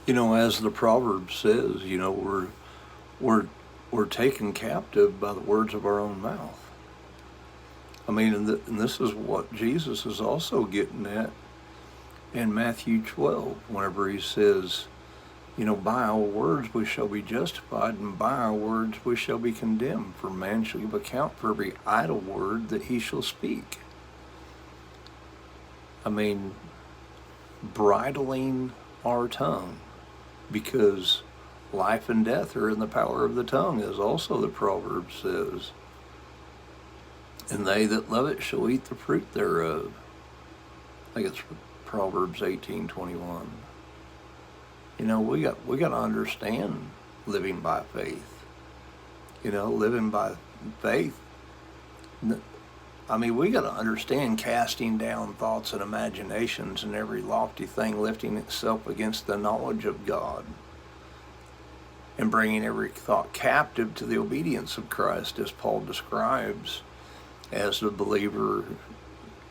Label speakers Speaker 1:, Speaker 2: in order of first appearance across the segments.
Speaker 1: As the proverb says, we're we're taken captive by the words of our own mouth. I mean, and this is what Jesus is also getting at in Matthew 12, whenever he says, by our words we shall be justified, and by our words we shall be condemned. For man shall give account for every idle word that he shall speak. I mean, bridling our tongue, because life and death are in the power of the tongue, as also the proverb says. And they that love it shall eat the fruit thereof. I think it's Proverbs 18:21. We got to understand living by faith. Living by faith. I mean, we got to understand casting down thoughts and imaginations and every lofty thing lifting itself against the knowledge of God, and bringing every thought captive to the obedience of Christ, as Paul describes, as the believer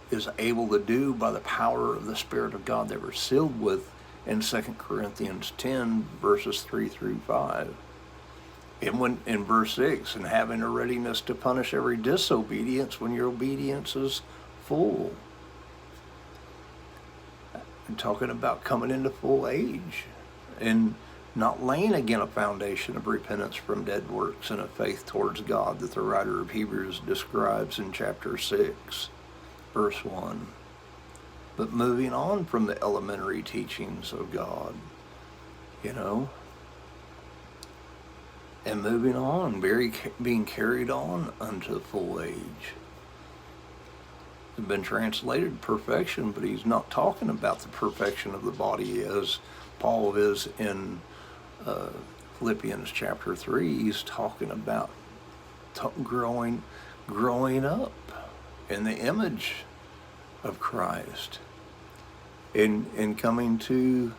Speaker 1: is able to do by the power of the Spirit of God that we're sealed with in 2 Corinthians 10, verses 3 through 5. And when in verse 6, and having a readiness to punish every disobedience when your obedience is full. And talking about coming into full age and not laying again a foundation of repentance from dead works and of faith towards God that the writer of Hebrews describes in chapter 6, verse 1. But moving on from the elementary teachings of God, and moving on, being carried on unto full age. It's been translated perfection, but he's not talking about the perfection of the body as Paul is in Philippians chapter 3. He's talking about growing up in the image of Christ, and coming to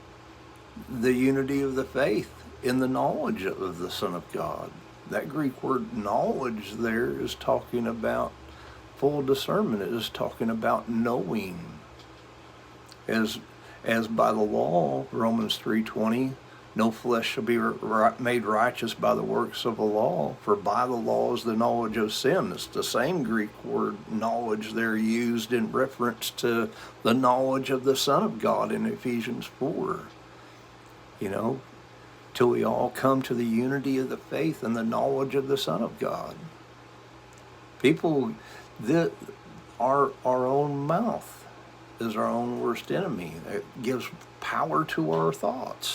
Speaker 1: the unity of the faith in the knowledge of the Son of God. That Greek word knowledge there is talking about full discernment. It is talking about knowing. As by the law, Romans 3:20, no flesh shall be made righteous by the works of the law, for by the law is the knowledge of sin. It's the same Greek word knowledge there used in reference to the knowledge of the Son of God in Ephesians 4. Till we all come to the unity of the faith and the knowledge of the Son of God. Our own mouth is our own worst enemy. It gives power to our thoughts.